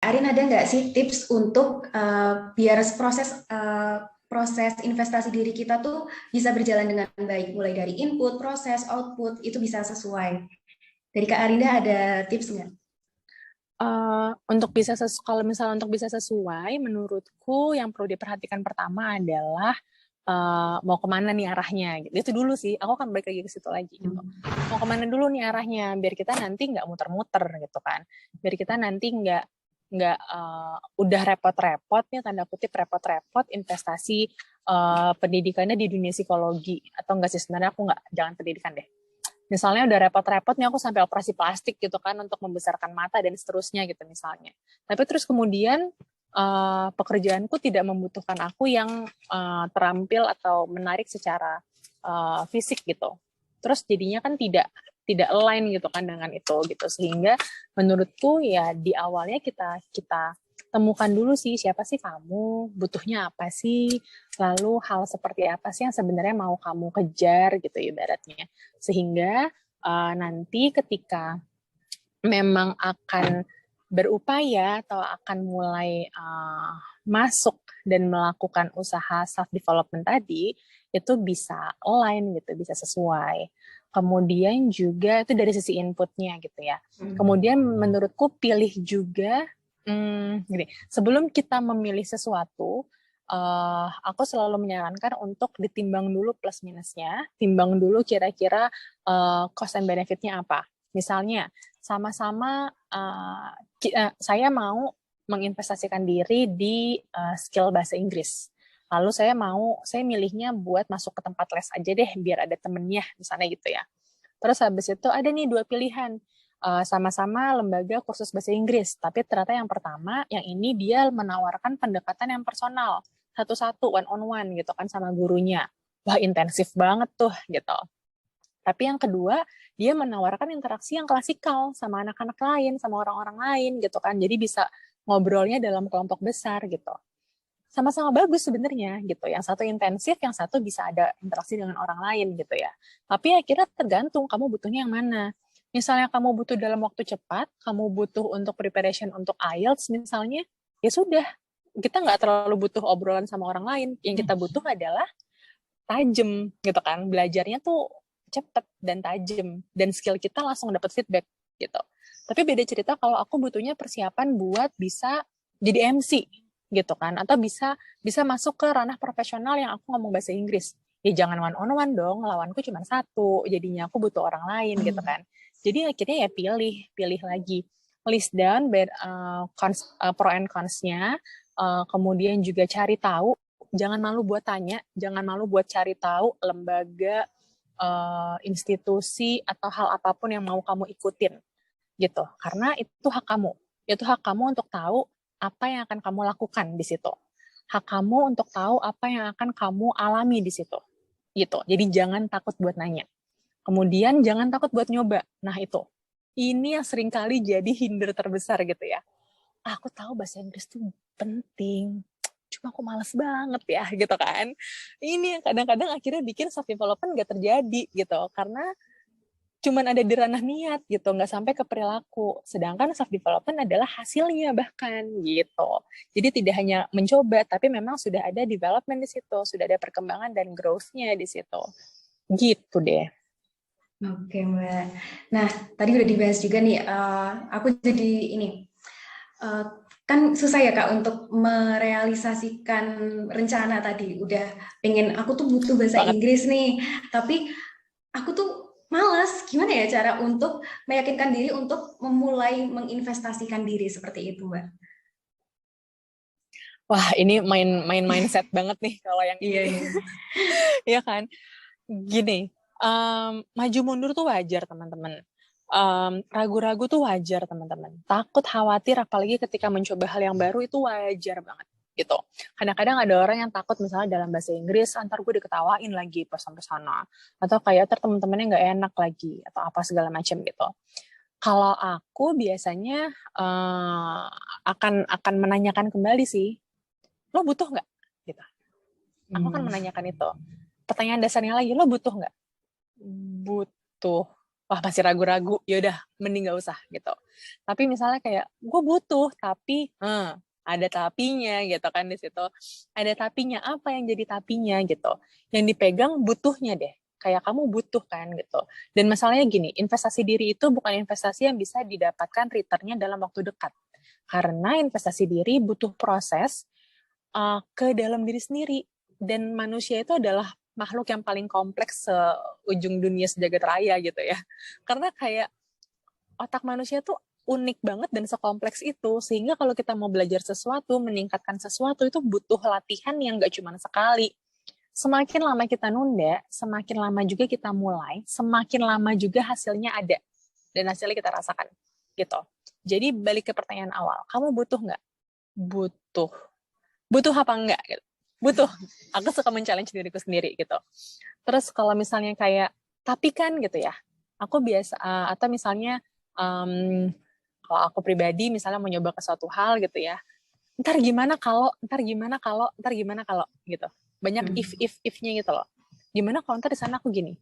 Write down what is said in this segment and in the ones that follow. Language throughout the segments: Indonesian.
Arin ada nggak sih tips untuk biar proses investasi diri kita tuh bisa berjalan dengan baik, mulai dari input, proses, output, itu bisa sesuai. Dari Kak Arinda ada tips nggak? Kalau misalnya untuk bisa sesuai, menurutku yang perlu diperhatikan pertama adalah mau kemana nih arahnya gitu. Itu dulu sih, aku akan balik lagi ke situ lagi gitu. Mau kemana dulu nih arahnya, biar kita nanti nggak muter-muter gitu kan. Biar kita nanti nggak udah repot-repot nih, tanda kutip repot-repot investasi pendidikannya di dunia psikologi. Atau enggak sih, sebenarnya aku nggak, jangan pendidikan deh. Misalnya udah repot-repot nih aku sampai operasi plastik gitu kan untuk membesarkan mata dan seterusnya gitu misalnya. Tapi terus kemudian pekerjaanku tidak membutuhkan aku yang terampil atau menarik secara fisik gitu. Terus jadinya kan tidak align gitu kan dengan itu gitu, sehingga menurutku ya di awalnya kita temukan dulu sih siapa sih kamu, butuhnya apa sih, lalu hal seperti apa sih yang sebenarnya mau kamu kejar gitu ibaratnya, sehingga nanti ketika memang akan berupaya atau akan mulai masuk dan melakukan usaha self development tadi, itu bisa align gitu, bisa sesuai. Kemudian juga itu dari sisi inputnya gitu ya. Kemudian menurutku pilih juga gini, sebelum kita memilih sesuatu, aku selalu menyarankan untuk ditimbang dulu plus minusnya, timbang dulu kira-kira cost and benefit-nya apa. Misalnya, sama-sama saya mau menginvestasikan diri di skill bahasa Inggris. Lalu saya milihnya buat masuk ke tempat les aja deh, biar ada temennya, misalnya gitu ya. Terus habis itu ada nih dua pilihan, sama-sama lembaga kursus bahasa Inggris, tapi ternyata yang pertama, yang ini dia menawarkan pendekatan yang personal, satu-satu, one on one gitu kan sama gurunya. Wah, intensif banget tuh gitu. Tapi yang kedua, dia menawarkan interaksi yang klasikal sama anak-anak lain, sama orang-orang lain gitu kan. Jadi bisa ngobrolnya dalam kelompok besar gitu. Sama-sama bagus sebenarnya gitu. Yang satu intensif, yang satu bisa ada interaksi dengan orang lain gitu ya. Tapi akhirnya tergantung kamu butuhnya yang mana. Misalnya kamu butuh dalam waktu cepat, kamu butuh untuk preparation untuk IELTS misalnya, ya sudah. Kita nggak terlalu butuh obrolan sama orang lain. Yang kita butuh adalah tajam gitu kan. Belajarnya tuh cepet dan tajam. Dan skill kita langsung dapat feedback gitu. Tapi beda cerita kalau aku butuhnya persiapan buat bisa jadi MC gitu kan, atau bisa masuk ke ranah profesional yang aku ngomong bahasa Inggris, ya jangan one on one dong, lawanku cuma satu, jadinya aku butuh orang lain gitu kan. Jadi akhirnya ya pilih lagi, list down pro and cons-nya, kemudian juga cari tahu, jangan malu buat tanya, jangan malu buat cari tahu lembaga, institusi atau hal apapun yang mau kamu ikutin gitu, karena itu hak kamu untuk tahu apa yang akan kamu lakukan di situ. Hak kamu untuk tahu apa yang akan kamu alami di situ. Gitu. Jadi jangan takut buat nanya. Kemudian jangan takut buat nyoba. Nah itu. Ini yang seringkali jadi hinder terbesar gitu ya. Aku tahu bahasa Inggris itu penting. Cuma aku males banget ya gitu kan. Ini yang kadang-kadang akhirnya bikin self development gak terjadi gitu. Karena cuman ada di ranah niat gitu, nggak sampai ke perilaku. Sedangkan self development adalah hasilnya bahkan gitu. Jadi tidak hanya mencoba, tapi memang sudah ada development di situ, sudah ada perkembangan dan growth-nya di situ. Gitu deh. Oke, Mbak. Nah, tadi udah dibahas juga nih. Aku jadi ini, kan susah ya Kak untuk merealisasikan rencana tadi. Udah pengen, aku tuh butuh bahasa Banget. Inggris nih, tapi aku tuh males. Gimana ya cara untuk meyakinkan diri untuk memulai menginvestasikan diri seperti itu, Mbak? Wah, ini main mindset banget nih kalau yang Iya, ini. iya. Iya kan? Gini, maju mundur tuh wajar teman-teman. Ragu-ragu tuh wajar teman-teman. Takut, khawatir, apalagi ketika mencoba hal yang baru itu wajar banget gitu. Kadang-kadang ada orang yang takut misalnya dalam bahasa Inggris, antar gue diketawain lagi pas sampai sana, atau kayak teman-temannya nggak enak lagi, atau apa segala macam gitu. Kalau aku biasanya akan menanyakan kembali sih, lo butuh nggak? Gitu. Aku akan menanyakan itu. Pertanyaan dasarnya lagi, lo butuh nggak? Butuh. wah masih ragu-ragu, yaudah mending gak usah gitu. Tapi misalnya kayak gue butuh tapi ada tapinya gitu kan di situ. Ada tapinya, apa yang jadi tapinya gitu. Yang dipegang butuhnya deh. Kayak kamu butuh kan gitu. Dan masalahnya gini, investasi diri itu bukan investasi yang bisa didapatkan returnnya dalam waktu dekat. Karena investasi diri butuh proses ke dalam diri sendiri. Dan manusia itu adalah makhluk yang paling kompleks seujung dunia sejagat raya gitu ya. Karena kayak otak manusia tuh unik banget dan sekompleks itu, sehingga kalau kita mau belajar sesuatu, meningkatkan sesuatu, itu butuh latihan yang gak cuma sekali. Semakin lama kita nunda, semakin lama juga kita mulai, semakin lama juga hasilnya ada. Dan hasilnya kita rasakan. Gitu. Jadi balik ke pertanyaan awal, kamu butuh nggak? Butuh. Butuh apa enggak? Gitu. Butuh. Aku suka men-challenge diriku sendiri gitu. Terus kalau misalnya kayak, tapi kan gitu ya, aku biasa, atau misalnya, kalau aku pribadi misalnya mau nyoba ke suatu hal gitu ya, ntar gimana kalau gitu. Banyak if-nya gitu loh. Gimana kalau ntar di sana aku gini?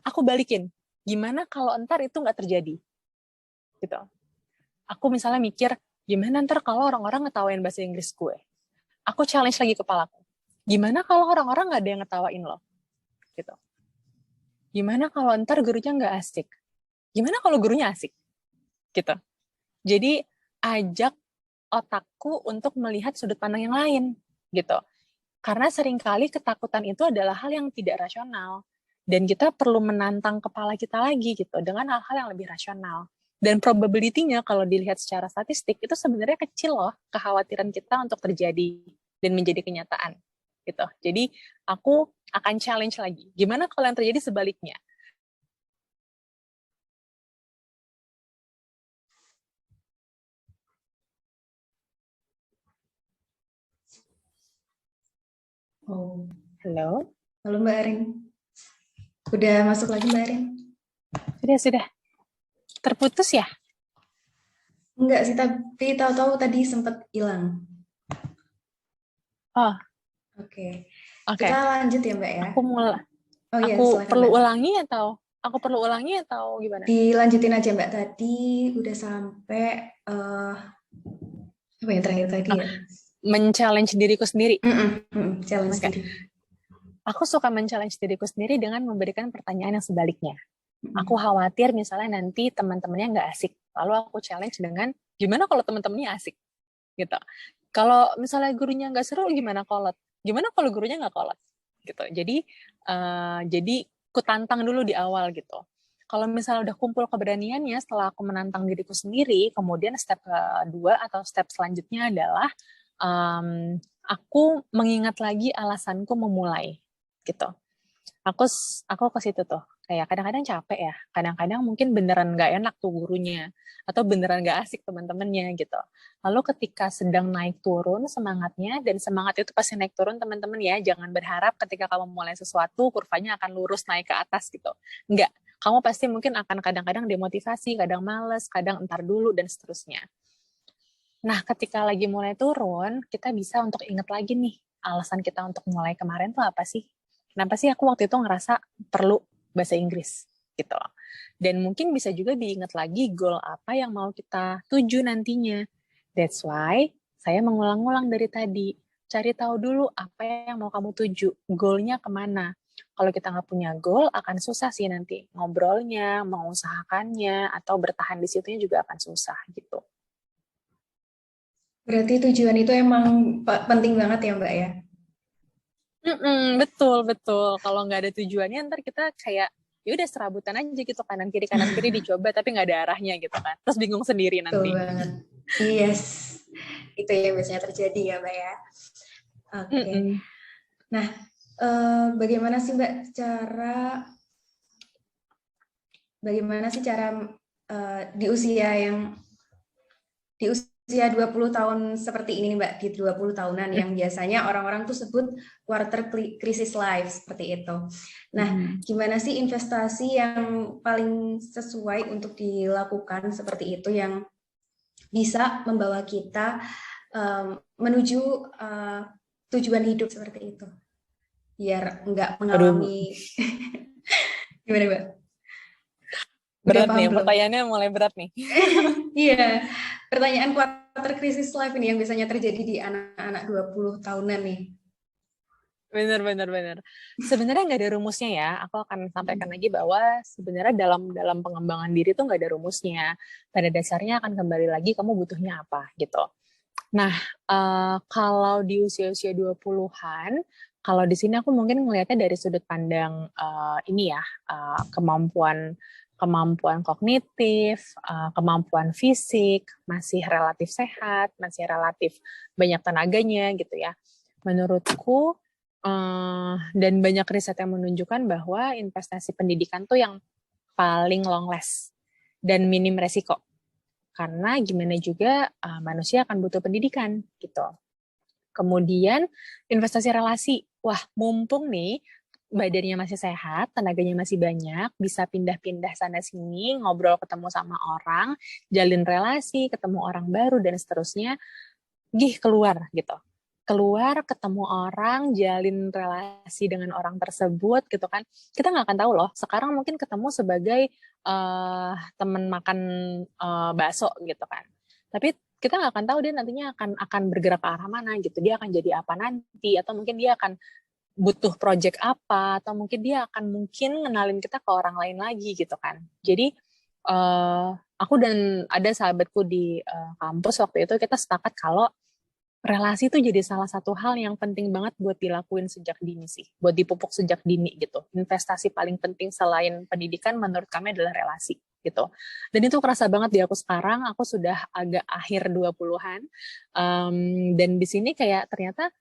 Aku balikin. Gimana kalau ntar itu nggak terjadi? Gitu. Aku misalnya mikir, gimana ntar kalau orang-orang ngetawain bahasa Inggris gue? Aku challenge lagi kepalaku. Gimana kalau orang-orang nggak ada yang ngetawain lo? Gitu. Gimana kalau ntar gurunya nggak asik? Gimana kalau gurunya asik? Gitu. Jadi ajak otakku untuk melihat sudut pandang yang lain. Gitu. Karena seringkali ketakutan itu adalah hal yang tidak rasional. Dan kita perlu menantang kepala kita lagi gitu dengan hal-hal yang lebih rasional. Dan probability-nya kalau dilihat secara statistik itu sebenarnya kecil loh kekhawatiran kita untuk terjadi dan menjadi kenyataan gitu. Jadi aku akan challenge lagi. Gimana kalau yang terjadi sebaliknya? Oh, Halo? halo Mbak Arin. Udah masuk lagi Mbak Arin? Sudah. Terputus ya? Enggak sih, tapi tahu-tahu tadi sempat hilang. Oh, Oke. oke. Kita lanjut ya Mbak ya. Oh iya, Aku silakan perlu Mbak. ulangi atau gimana? Dilanjutin aja Mbak, tadi udah sampai apa yang terakhir tadi ya? Men-challenge diriku sendiri. Challenge Oke. diri. Aku suka men-challenge diriku sendiri dengan memberikan pertanyaan yang sebaliknya. Aku khawatir misalnya nanti teman-temannya nggak asik. Lalu aku challenge dengan, gimana kalau teman-temannya asik? Gitu. Kalau misalnya gurunya nggak seru, gimana kolot? Gimana kalau gurunya nggak kolot? Gitu. Jadi aku tantang dulu di awal gitu. Kalau misalnya udah kumpul keberaniannya, setelah aku menantang diriku sendiri, kemudian step kedua atau step selanjutnya adalah aku mengingat lagi alasanku memulai gitu. Aku ke situ tuh, kayak kadang-kadang capek ya, kadang-kadang mungkin beneran nggak enak tuh gurunya, atau beneran nggak asik teman-temannya gitu. Lalu ketika sedang naik turun semangatnya, dan semangat itu pasti naik turun teman-teman ya, jangan berharap ketika kamu mulai sesuatu kurvanya akan lurus naik ke atas gitu. Enggak, kamu pasti mungkin akan kadang-kadang demotivasi, kadang males, kadang entar dulu dan seterusnya. Nah, ketika lagi mulai turun, kita bisa untuk ingat lagi nih, alasan kita untuk mulai kemarin tuh apa sih? Kenapa sih aku waktu itu ngerasa perlu bahasa Inggris gitu. Dan mungkin bisa juga diingat lagi goal apa yang mau kita tuju nantinya. That's why saya mengulang-ulang dari tadi. Cari tahu dulu apa yang mau kamu tuju, goalnya kemana. Kalau kita nggak punya goal, akan susah sih nanti ngobrolnya, mengusahakannya, atau bertahan di situnya juga akan susah gitu. Berarti tujuan itu emang penting banget ya Mbak ya? Betul. Kalau nggak ada tujuannya, ntar kita kayak ya udah serabutan aja gitu kanan kiri dicoba tapi nggak ada arahnya gitu kan. Terus bingung sendiri Betul nanti. banget. Yes, itu yang biasanya terjadi ya Mbak ya. Oke. Nah, bagaimana sih Mbak cara di usia 20 tahun seperti ini nih Mbak, di 20 tahunan yang biasanya orang-orang tuh sebut quarter crisis life seperti itu. Nah, gimana sih investasi yang paling sesuai untuk dilakukan seperti itu yang bisa membawa kita menuju tujuan hidup seperti itu? Biar nggak mengalami gimana Mbak? Udah Berat paham nih, belum? pertanyaannya mulai berat nih. Iya, pertanyaan quarter crisis life ini yang biasanya terjadi di anak-anak 20 tahunan nih. Bener. Sebenarnya nggak ada rumusnya ya. Aku akan sampaikan lagi bahwa sebenarnya dalam pengembangan diri tuh nggak ada rumusnya. Pada dasarnya akan kembali lagi kamu butuhnya apa gitu. Nah, kalau di usia-usia 20-an, kalau di sini aku mungkin ngelihatnya dari sudut pandang ini ya, kemampuan kemampuan kognitif, kemampuan fisik, masih relatif sehat, masih relatif banyak tenaganya gitu ya. Menurutku, dan banyak riset yang menunjukkan bahwa investasi pendidikan tuh yang paling long last dan minim resiko. Karena gimana juga manusia akan butuh pendidikan gitu. Kemudian investasi relasi. Wah, mumpung nih badannya masih sehat, tenaganya masih banyak, bisa pindah-pindah sana sini, ngobrol ketemu sama orang, jalin relasi, ketemu orang baru dan seterusnya, keluar gitu. Keluar, ketemu orang, jalin relasi dengan orang tersebut gitu kan. Kita nggak akan tahu loh, sekarang mungkin ketemu sebagai teman makan bakso gitu kan. Tapi kita nggak akan tahu dia nantinya akan bergerak ke arah mana gitu. Dia akan jadi apa nanti, atau mungkin dia akan butuh project apa, atau mungkin dia akan ngenalin kita ke orang lain lagi gitu kan. Jadi aku dan ada sahabatku di kampus waktu itu kita sepakat kalau relasi itu jadi salah satu hal yang penting banget buat dilakuin sejak dini sih, buat dipupuk sejak dini gitu. Investasi paling penting selain pendidikan menurut kami adalah relasi gitu. Dan itu kerasa banget di aku sekarang, aku sudah agak akhir 20-an, dan di sini kayak ternyata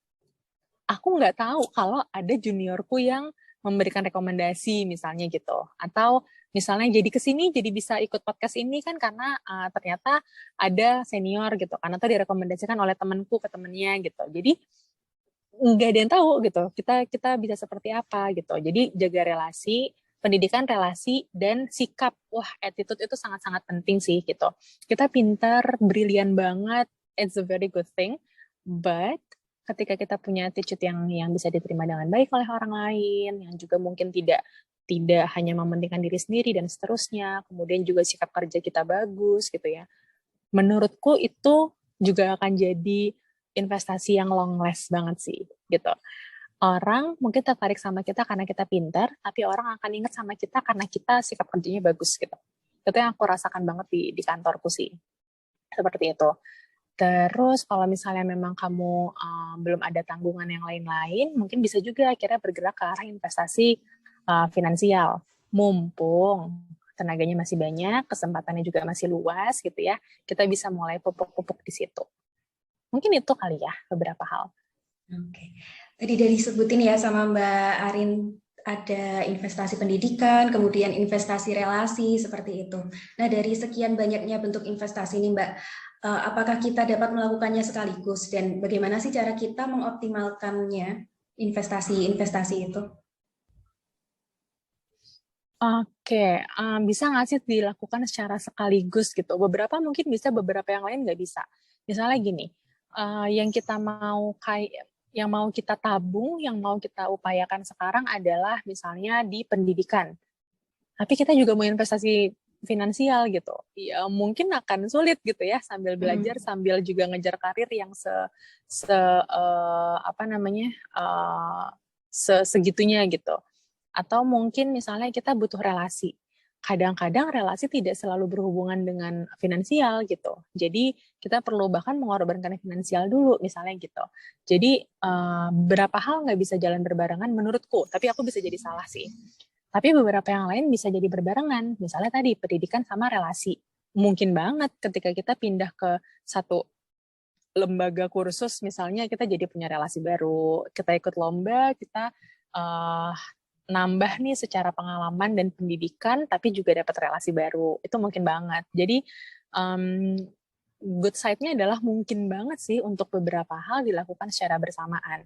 aku nggak tahu kalau ada juniorku yang memberikan rekomendasi misalnya gitu, atau misalnya jadi kesini jadi bisa ikut podcast ini kan karena ternyata ada senior gitu kan, atau direkomendasikan oleh temanku ke temennya gitu. Jadi nggak ada yang tahu gitu kita kita bisa seperti apa gitu. Jadi jaga relasi, pendidikan, relasi, dan sikap. Wah, attitude itu sangat-sangat penting sih gitu. Kita pintar, brilian banget, it's a very good thing, but ketika kita punya attitude yang bisa diterima dengan baik oleh orang lain, yang juga mungkin tidak tidak hanya mementingkan diri sendiri dan seterusnya, kemudian juga sikap kerja kita bagus gitu ya. Menurutku itu juga akan jadi investasi yang long last banget sih gitu. Orang mungkin tertarik sama kita karena kita pintar, tapi orang akan ingat sama kita karena kita sikap kerjanya bagus gitu. Itu yang aku rasakan banget di kantorku sih. Seperti itu. Terus kalau misalnya memang kamu belum ada tanggungan yang lain-lain, mungkin bisa juga akhirnya bergerak ke arah investasi finansial. Mumpung tenaganya masih banyak, kesempatannya juga masih luas gitu ya, kita bisa mulai pupuk-pupuk di situ. Mungkin itu kali ya beberapa hal. Oke. Tadi dari sebutin ya sama Mbak Arin ada investasi pendidikan, kemudian investasi relasi seperti itu. Nah, dari sekian banyaknya bentuk investasi ini, Mbak, apakah kita dapat melakukannya sekaligus dan bagaimana sih cara kita mengoptimalkannya investasi-investasi itu? Oke, bisa nggak sih dilakukan secara sekaligus gitu? Beberapa mungkin bisa, beberapa yang lain nggak bisa. Misalnya gini, yang kita mau yang mau kita tabung, yang mau kita upayakan sekarang adalah misalnya di pendidikan. Tapi kita juga mau investasi finansial gitu. Ya mungkin akan sulit gitu ya, sambil belajar sambil juga ngejar karir yang apa namanya? Segitunya gitu. Atau mungkin misalnya kita butuh relasi. Kadang-kadang relasi tidak selalu berhubungan dengan finansial gitu. Jadi kita perlu bahkan mengorbankan finansial dulu misalnya gitu. Jadi beberapa hal nggak bisa jalan berbarengan menurutku, tapi aku bisa jadi salah sih. Tapi beberapa yang lain bisa jadi berbarengan. Misalnya tadi pendidikan sama relasi. Mungkin banget ketika kita pindah ke satu lembaga kursus misalnya kita jadi punya relasi baru, kita ikut lomba, kita uh, nambah nih secara pengalaman dan pendidikan, tapi juga dapat relasi baru. Itu mungkin banget. Jadi um, good side-nya adalah mungkin banget sih untuk beberapa hal dilakukan secara bersamaan.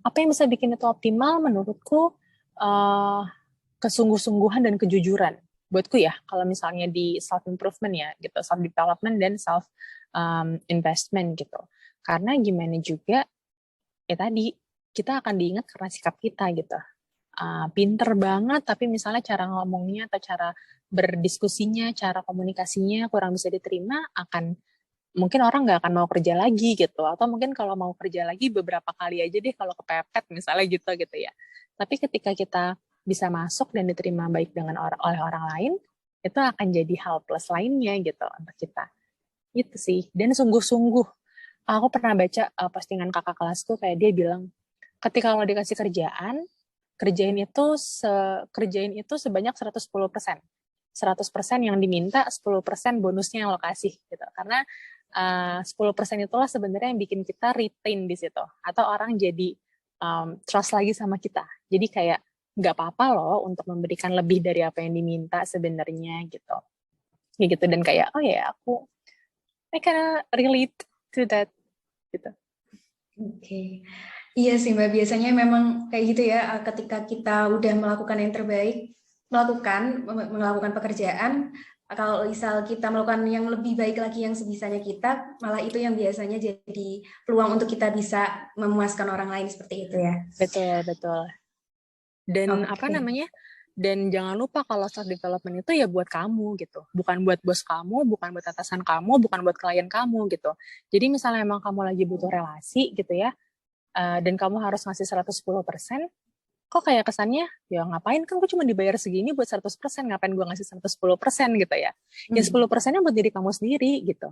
Apa yang bisa bikin itu optimal menurutku kesungguh-sungguhan dan kejujuran. Buatku ya, kalau misalnya di self improvement ya gitu, self development dan self investment gitu. Karena gimana juga ya tadi kita akan diingat karena sikap kita gitu. Pinter banget tapi misalnya cara ngomongnya atau cara berdiskusinya, cara komunikasinya kurang bisa diterima, mungkin orang nggak akan mau kerja lagi gitu, atau mungkin kalau mau kerja lagi beberapa kali aja deh kalau kepepet misalnya gitu ya. Tapi ketika kita bisa masuk dan diterima baik oleh orang lain, itu akan jadi hal plus lainnya gitu untuk kita. Itu sih. Dan sungguh-sungguh, aku pernah baca postingan kakak kelasku kayak dia bilang, ketika lo dikasih kerjaan, kerjain itu sebanyak 110%. 100% yang diminta, 10% bonusnya yang lo kasih gitu. Karena 10% itulah sebenarnya yang bikin kita retain di situ, atau orang jadi trust lagi sama kita. Jadi kayak nggak apa-apa loh untuk memberikan lebih dari apa yang diminta sebenarnya gitu. Gitu, dan kayak oh ya I kinda relate to that gitu. Oke. Iya sih Mbak, biasanya memang kayak gitu ya, ketika kita udah melakukan yang terbaik, melakukan pekerjaan, kalau misal kita melakukan yang lebih baik lagi yang sebisanya kita, malah itu yang biasanya jadi peluang untuk kita bisa memuaskan orang lain seperti itu ya. Betul. Dan Oke. dan jangan lupa kalau self development itu ya buat kamu gitu, bukan buat bos kamu, bukan buat atasan kamu, bukan buat klien kamu gitu. Jadi misalnya emang kamu lagi butuh relasi gitu ya, dan kamu harus ngasih 110%, kok kayak kesannya ya ngapain, kan gue cuma dibayar segini buat 100%, ngapain gue ngasih 110% gitu ya. Ya 10%-nya buat diri kamu sendiri gitu.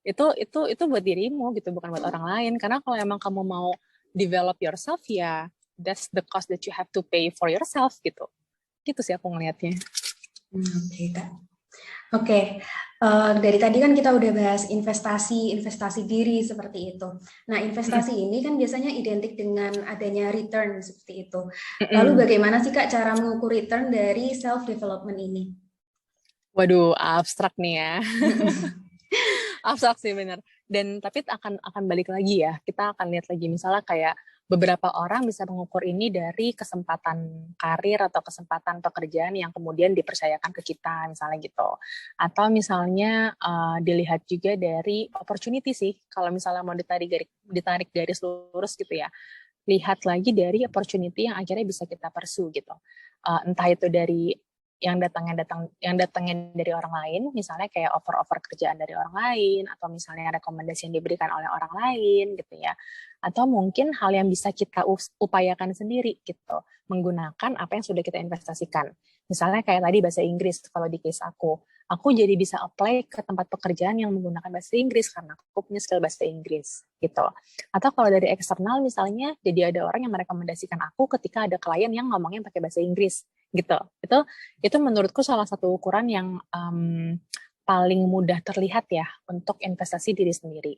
Itu buat dirimu gitu, bukan buat orang lain. Karena kalau emang kamu mau develop yourself ya that's the cost that you have to pay for yourself gitu. Gitu sih aku ngelihatnya. Oke, Kak. Oke, dari tadi kan kita udah bahas investasi diri seperti itu. Nah, investasi ini kan biasanya identik dengan adanya return seperti itu. Lalu bagaimana sih Kak cara mengukur return dari self development ini? Waduh, abstrak nih ya. Abstrak sih bener. Dan tapi akan balik lagi ya. Kita akan lihat lagi misalnya kayak beberapa orang bisa mengukur ini dari kesempatan karir atau kesempatan pekerjaan yang kemudian dipercayakan ke kita misalnya gitu. Atau misalnya dilihat juga dari opportunity sih. Kalau misalnya mau ditarik garis lurus gitu ya. Lihat lagi dari opportunity yang akhirnya bisa kita pursue gitu. Entah itu dari yang datangnya dari orang lain, misalnya kayak offer kerjaan dari orang lain, atau misalnya rekomendasi yang diberikan oleh orang lain gitu ya, atau mungkin hal yang bisa kita upayakan sendiri gitu, menggunakan apa yang sudah kita investasikan. Misalnya kayak tadi bahasa Inggris, kalau di case aku jadi bisa apply ke tempat pekerjaan yang menggunakan bahasa Inggris karena aku punya skill bahasa Inggris gitu. Atau kalau dari eksternal misalnya, jadi ada orang yang merekomendasikan aku ketika ada klien yang ngomongnya pakai bahasa Inggris gitu. Itu menurutku salah satu ukuran yang paling mudah terlihat ya untuk investasi diri sendiri.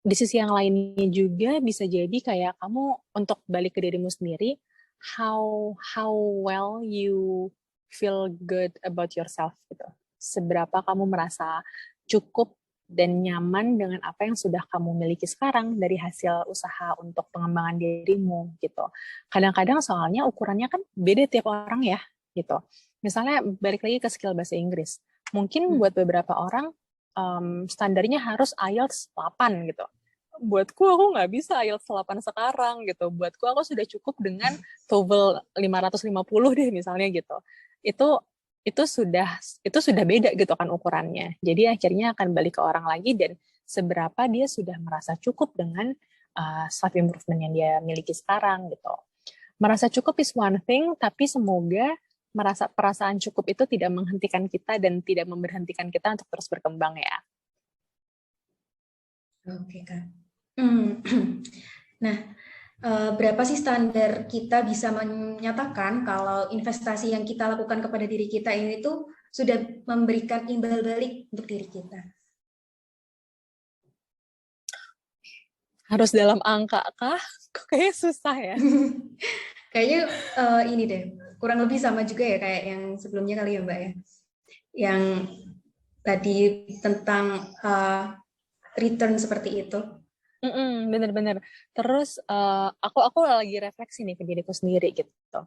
Di sisi yang lainnya juga bisa jadi kayak kamu untuk balik ke dirimu sendiri, how well you feel good about yourself gitu. Seberapa kamu merasa cukup dan nyaman dengan apa yang sudah kamu miliki sekarang dari hasil usaha untuk pengembangan dirimu gitu. Kadang-kadang soalnya ukurannya kan beda tiap orang ya gitu. Misalnya balik lagi ke skill bahasa Inggris. Mungkin buat beberapa orang standarnya harus IELTS 8 gitu. Buatku aku nggak bisa IELTS 8 sekarang gitu. Buatku aku sudah cukup dengan TOEFL 550 deh misalnya gitu. Itu itu sudah beda gitu kan ukurannya. Jadi akhirnya akan balik ke orang lagi dan seberapa dia sudah merasa cukup dengan self improvement yang dia miliki sekarang gitu. Merasa cukup is one thing, tapi semoga perasaan cukup itu tidak menghentikan kita dan tidak memberhentikan kita untuk terus berkembang ya. Oke, Kak. Nah, berapa sih standar kita bisa menyatakan kalau investasi yang kita lakukan kepada diri kita ini tuh sudah memberikan imbal balik untuk diri kita? Harus dalam angka kah? Kok kayaknya susah ya. Kayaknya ini deh, kurang lebih sama juga ya kayak yang sebelumnya kali ya Mbak ya. Yang tadi tentang return seperti itu. Bener-bener. Terus aku lagi refleksi nih ke diriku sendiri gitu.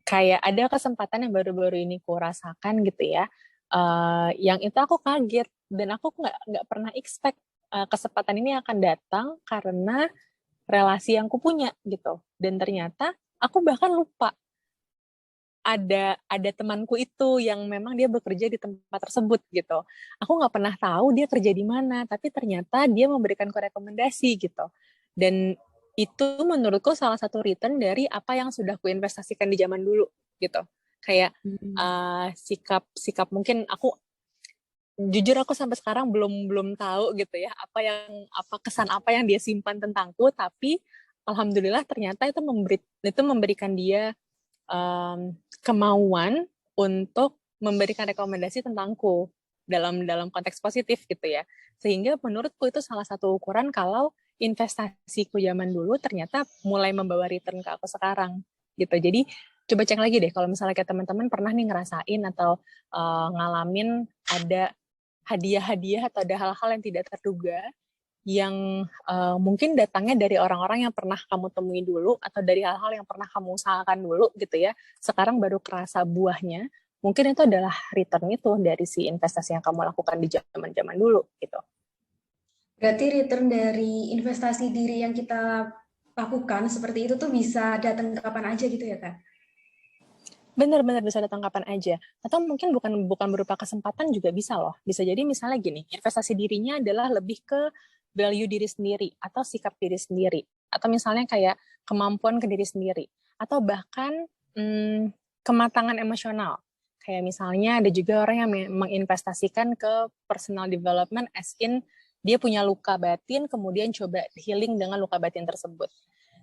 Kayak ada kesempatan yang baru-baru ini ku rasakan gitu ya. Yang itu aku kaget dan aku nggak pernah expect kesempatan ini akan datang karena relasi yang ku punya gitu. Dan ternyata aku bahkan lupa ada temanku itu yang memang dia bekerja di tempat tersebut gitu. Aku nggak pernah tahu dia kerja di mana, tapi ternyata dia memberikanku rekomendasi gitu. Dan itu menurutku salah satu return dari apa yang sudah kuinvestasikan di zaman dulu gitu. Kayak sikap mungkin aku jujur aku sampai sekarang belum belum tahu gitu ya apa kesan apa yang dia simpan tentangku, tapi alhamdulillah ternyata itu memberikan dia kemauan untuk memberikan rekomendasi tentangku dalam konteks positif gitu ya. Sehingga menurutku itu salah satu ukuran kalau investasiku zaman dulu ternyata mulai membawa return ke aku sekarang gitu. Jadi coba cek lagi deh kalau misalnya kayak teman-teman pernah nih ngerasain atau ngalamin ada hadiah-hadiah atau ada hal-hal yang tidak terduga yang mungkin datangnya dari orang-orang yang pernah kamu temui dulu atau dari hal-hal yang pernah kamu usahakan dulu gitu ya. Sekarang baru kerasa buahnya. Mungkin itu adalah return itu dari si investasi yang kamu lakukan di zaman-zaman dulu gitu. Berarti return dari investasi diri yang kita lakukan seperti itu tuh bisa datang kapan aja gitu ya, Kak? Benar-benar bisa datang kapan aja. Atau mungkin bukan berupa kesempatan juga bisa loh. Bisa jadi misalnya gini, investasi dirinya adalah lebih ke value diri sendiri atau sikap diri sendiri. Atau misalnya kayak kemampuan ke diri sendiri. Atau bahkan kematangan emosional. Kayak misalnya ada juga orang yang menginvestasikan ke personal development as in dia punya luka batin, kemudian coba healing dengan luka batin tersebut.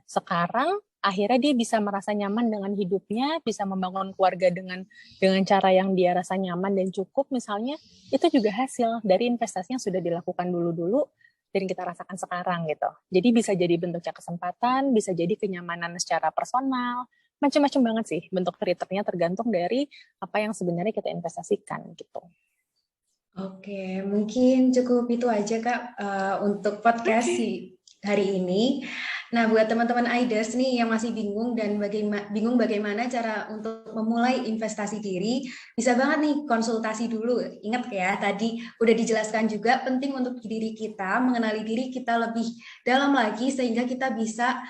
Sekarang akhirnya dia bisa merasa nyaman dengan hidupnya, bisa membangun keluarga dengan cara yang dia rasa nyaman dan cukup misalnya, itu juga hasil dari investasi yang sudah dilakukan dulu-dulu dan kita rasakan sekarang gitu. Jadi bisa jadi bentuknya kesempatan, bisa jadi kenyamanan secara personal, macam-macam banget sih bentuk returnnya tergantung dari apa yang sebenarnya kita investasikan gitu. Oke, mungkin cukup itu aja Kak untuk podcast hari ini. Nah, buat teman-teman Aiders nih yang masih bingung dan bingung bagaimana cara untuk memulai investasi diri, bisa banget nih konsultasi dulu. Ingat ya, tadi udah dijelaskan juga penting untuk diri kita, mengenali diri kita lebih dalam lagi sehingga kita bisa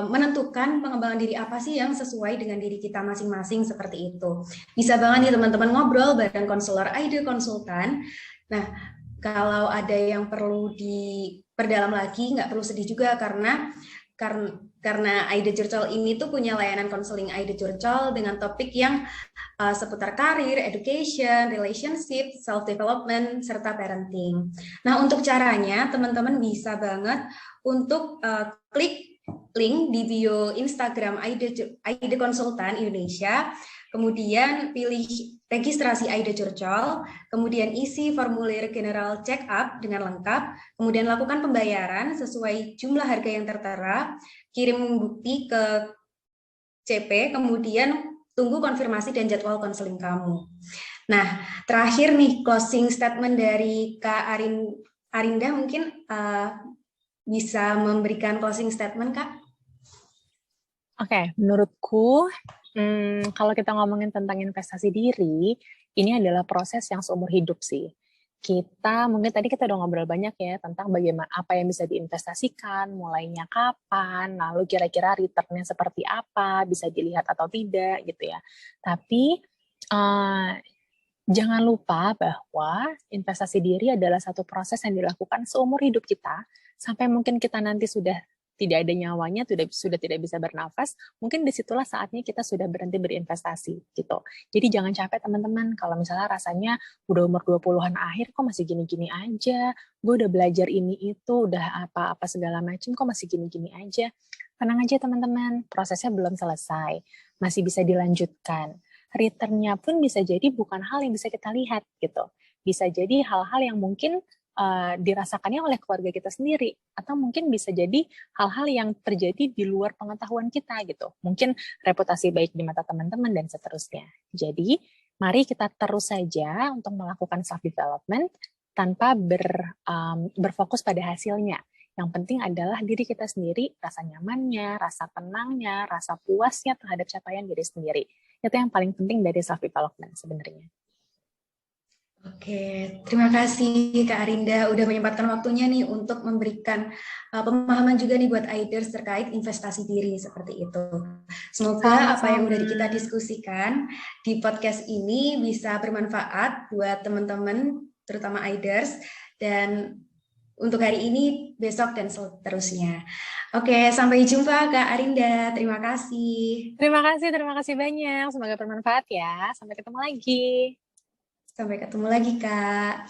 menentukan pengembangan diri apa sih yang sesuai dengan diri kita masing-masing seperti itu. Bisa banget nih teman-teman ngobrol bareng konselor Aida Konsultan. Nah, kalau ada yang perlu diperdalam lagi, nggak perlu sedih juga karena Aida Curcol ini tuh punya layanan konseling Aida Curcol dengan topik yang seputar karir, education, relationship, self development serta parenting. Nah, untuk caranya teman-teman bisa banget untuk klik link di bio Instagram Aida Konsultan Indonesia, kemudian pilih registrasi Aida Curcol, kemudian isi formulir general check up dengan lengkap, kemudian lakukan pembayaran sesuai jumlah harga yang tertera, kirim bukti ke CP, kemudian tunggu konfirmasi dan jadwal konseling kamu. Nah, terakhir nih closing statement dari Kak Arinda mungkin bisa memberikan closing statement, Kak? Oke, menurutku kalau kita ngomongin tentang investasi diri, ini adalah proses yang seumur hidup sih. Mungkin tadi kita udah ngobrol banyak ya tentang bagaimana apa yang bisa diinvestasikan, mulainya kapan, lalu kira-kira returnnya seperti apa, bisa dilihat atau tidak gitu ya. Tapi jangan lupa bahwa investasi diri adalah satu proses yang dilakukan seumur hidup kita, sampai mungkin kita nanti sudah tidak ada nyawanya, sudah tidak bisa bernafas, mungkin disitulah saatnya kita sudah berhenti berinvestasi gitu. Jadi jangan capek teman-teman, kalau misalnya rasanya udah umur 20-an akhir kok masih gini-gini aja, gue udah belajar ini itu, udah apa-apa segala macam kok masih gini-gini aja. Tenang aja teman-teman, prosesnya belum selesai, masih bisa dilanjutkan. Return-nya pun bisa jadi bukan hal yang bisa kita lihat gitu. Bisa jadi hal-hal yang mungkin dirasakannya oleh keluarga kita sendiri, atau mungkin bisa jadi hal-hal yang terjadi di luar pengetahuan kita gitu. Mungkin reputasi baik di mata teman-teman dan seterusnya. Jadi, mari kita terus saja untuk melakukan self development tanpa berfokus pada hasilnya. Yang penting adalah diri kita sendiri, rasa nyamannya, rasa tenangnya, rasa puasnya terhadap capaian diri sendiri. Itu yang paling penting dari self development sebenarnya. Oke, terima kasih Kak Arinda udah menyempatkan waktunya nih untuk memberikan pemahaman juga nih buat Aiders terkait investasi diri seperti itu. Semoga apa yang udah kita Sama-sama. diskusikan di podcast ini bisa bermanfaat buat teman-teman, terutama Aiders, dan untuk hari ini, besok, dan seterusnya. Oke, sampai jumpa Kak Arinda. Terima kasih. Terima kasih banyak. Semoga bermanfaat ya. Sampai ketemu lagi. Sampai ketemu lagi, Kak.